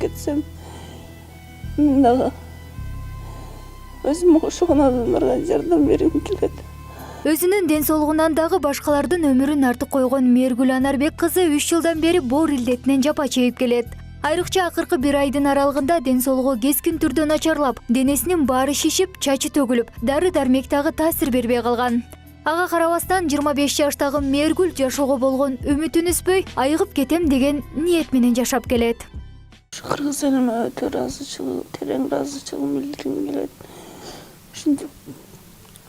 кетсем, мен дағы өзім ошоған адамдарға жардам бергім келеді. Өзүнүн ден соолугунан дагы башкалардын өмүрүн артып койгон Мээргүл Анарбек кызы 3 жылдан бери боор илдетинен жапа чегип келет. Айрыкча акыркы 1 айдын аралыгында ден соолугу кескин түрдө начарлап, денесинин баары шишип, чачы төгүлүп, дары-дармек дагы таасир бербей калган. Ага карабастан 25 жаштагы Мээргүл жашоого болгон үмүтүн үзбөй, айыгып кетем деген ниет менен жашап келет. Кыргыз элиме өтө ыраазычылык, терең ыраазычылыгын билдиргим келет. Ушинтип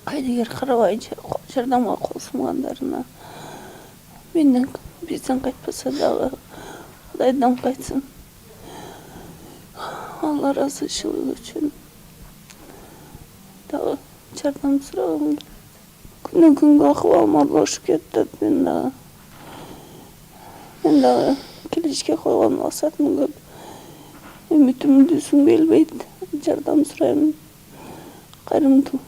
кайдыгер карабай жардамга кол сунгандарына, бизден кайтпаса дагы Кудайдан кайтсын. Алла ыраазычылыгы үчүн дагы жардам сурагым келет. Күнөн күнгө акыбалым алышып кетет. Мен дагы келечекке койгон максатым көп. Үмүтүмдү үзгүм келбейт. Жардам сурайм кайрымдуу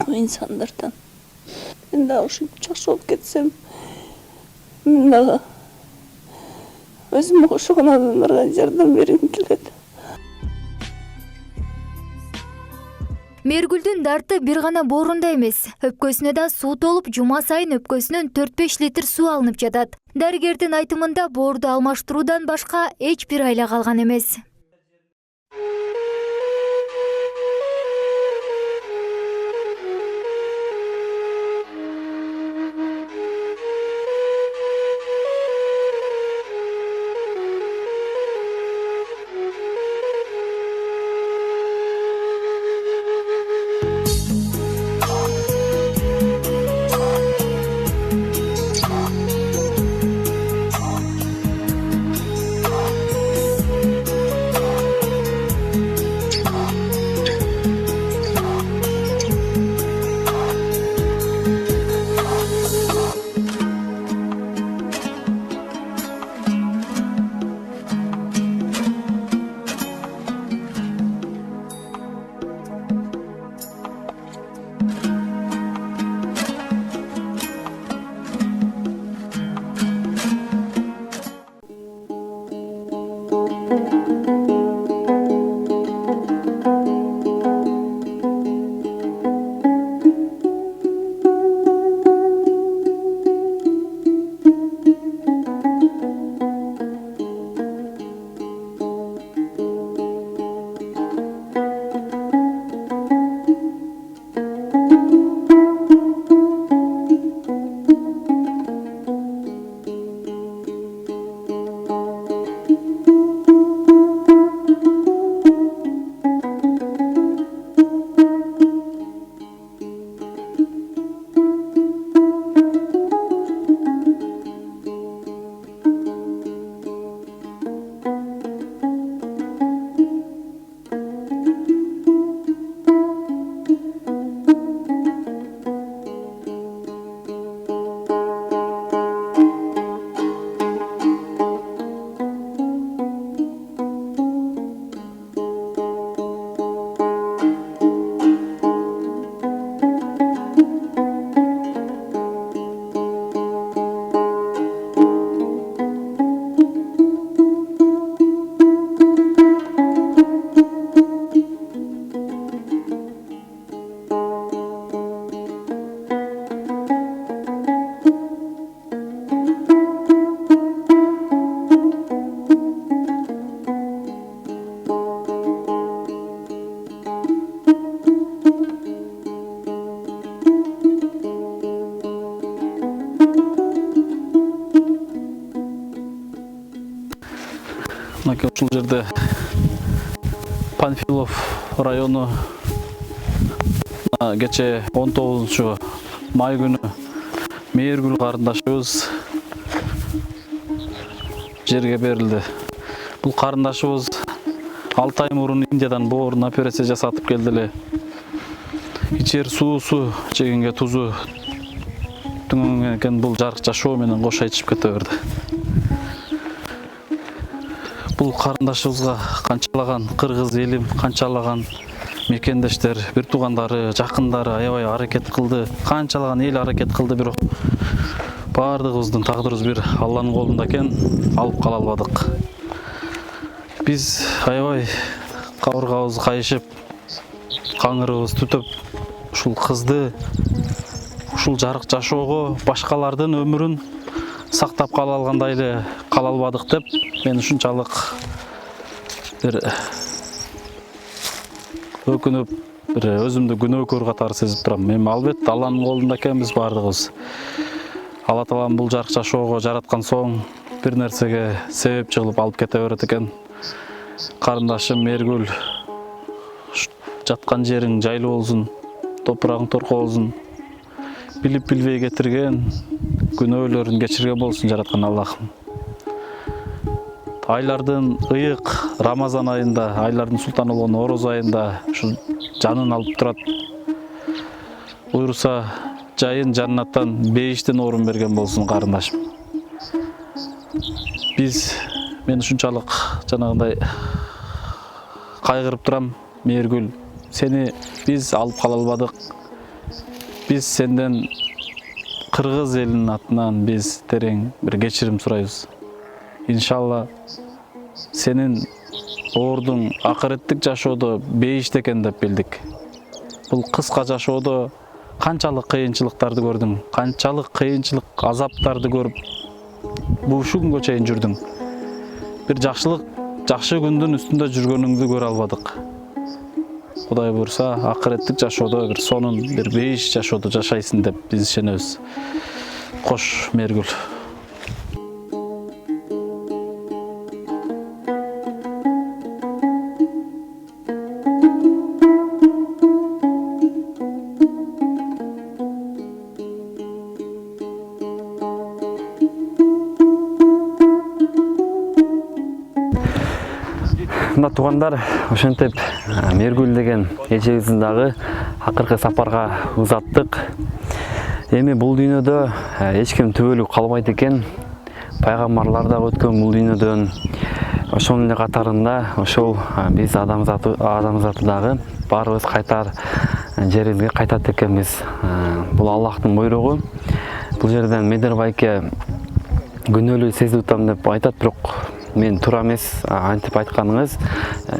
инсандардан. Мен дагы ушинтип жакшы болуп кетсем, мен дагы өзүм ошогон адамдарга жардам бергим келет. Мээргүлдүн дарты бир гана боорунда эмес. Өпкөсүнө да суу толуп, жума сайын өпкөсүнөн 4-5 литр суу алынып жатат. Дарыгердин айтымында боорду алмаштыруудан башка эч бир айла калган эмес. Ушул жерде Панфилов району кече 19 май күнү Мээргүл карындашыбыз жерге берилди. Бул карындашыбыз 6 ай мурун Индиядан боорун операция жасатып келди эле. Ичер суусу жегенге тузу түгөнгөн экен, бул жарыкча шоо менен кошо ичип кете берди. Бул карындашыбызга канчалаган кыргыз элим, канчалаган мекендештер, бир туугандары, жакындары аябай аракет кылды. Канчалаган эл аракет кылды, бирок бардыгыбыздын тагдырыбыз бир Алланын колунда экен, алып кала албадык. Биз аябай кабыргабыз кайышып, каңырыбыз түтүп, ушул кызды ушул жарык жашоого, башкалардын өмүрүн сактап кала алгандай эле кала албадык деп мен ушунчалык бир өкүнүп, бир өзүмдү күнөөкөр катары сезип турам. Эми албетте Алланын колунда экенбиз бардыгыбыз. Алла Таалам бул жарык жашоого жараткан соң бир нерсеге себепчи кылып алып кете берет экен. Карындашым Мергүл, жаткан жериң жайлуу болсун, топурагың торко болсун. Билип билбей кетирген күнөөлөрүн кечирген болсун жараткан Аллахым. Айлардын ыйык Рамазан айында, айлардын султаны болгон Ороз айында ушу жанын алып турат. Буйруса жайын жаннаттан бейиштен орун берген болсун карындашым. Мен ушунчалык жанагындай кайгырып турам. Мергүл, сени биз алып кала албадык. Биз сенден кыргыз элинин атынан биз терең бир кечирим сурайбыз. Иншалла сенин ордуң акыреттик жашоодо бейиште экен деп билдик. Бул кыска жашоодо канчалык кыйынчылыктарды көрдүң, канчалык кыйынчылык, азаптарды көрүп, ушул күнгө чейин жүрдүң. Бир жакшы күндүн үстүндө жүргөнүңдү көрө албадык. Кудай буйруса, акыреттик жашоодо бир сонун, бир бейиш жашоодо жашайсың деп биз ишенебиз. Кош, Мергүл. Мына туугандар, ошентип Мергүл деген эжебиздин дагы акыркы сапарга узаттык. Эми бул дүйнөдө эч ким түбөлүк калбайт экен. Пайгамбарлар да өткөн бул дүйнөдөн. Ошонун эле катарында ошол биз адамзаты дагы баарыбыз кайтар жерибизге кайтат экенбиз. Бул Аллахтын буйругу. Бул жерден Медер байке күнөөлүү сезип атам деп айтат, бирок мен туура эмес антип айтканыңыз.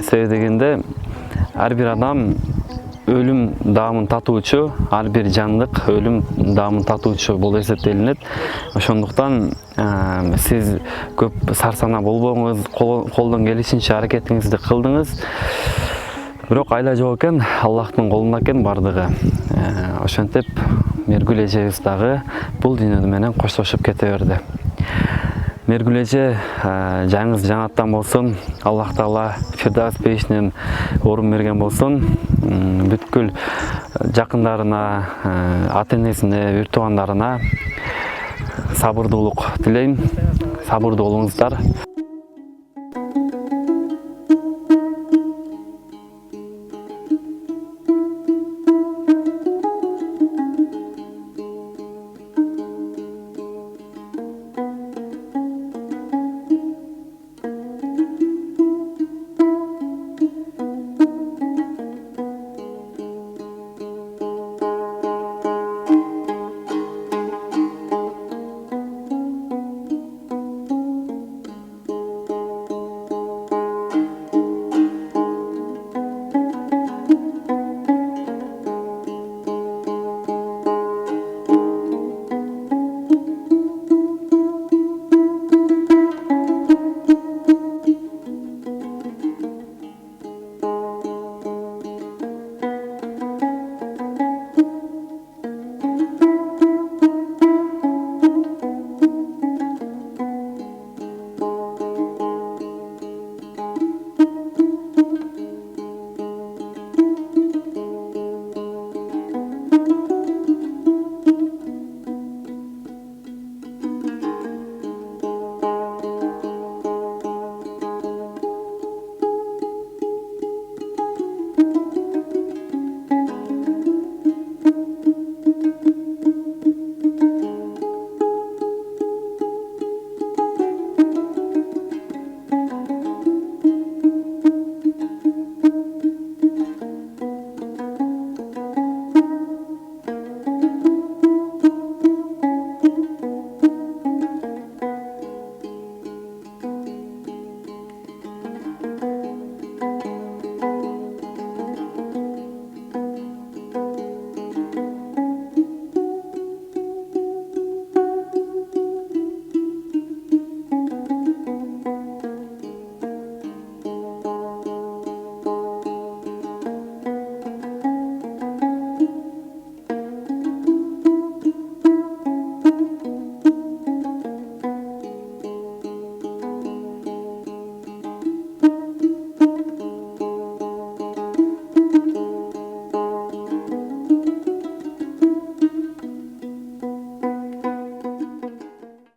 Себеби дегенде ар бир адам өлүм даамын татуучу, ар бир жандык өлүм даамын татуучу болуп эсептелинет. Ошондуктан сиз көп сарсана болбоңуз, колдон келишинче аракетиңизди кылдыңыз. Бирок айла жок экен, Аллахтын колунда экен бардыгы. Ошентип Мергүл эжебиз дагы бул дүйнө менен коштошуп кете берди. Мергүл эже, жайыңыз жанаттан болсун. Аллах Таала Фирдавс бейишинен орун берген болсун. Бүткүл жакындарына, ата-энесине, үй туугандарына сабырдуулук тилейм. Сабырдуу болуңуздар.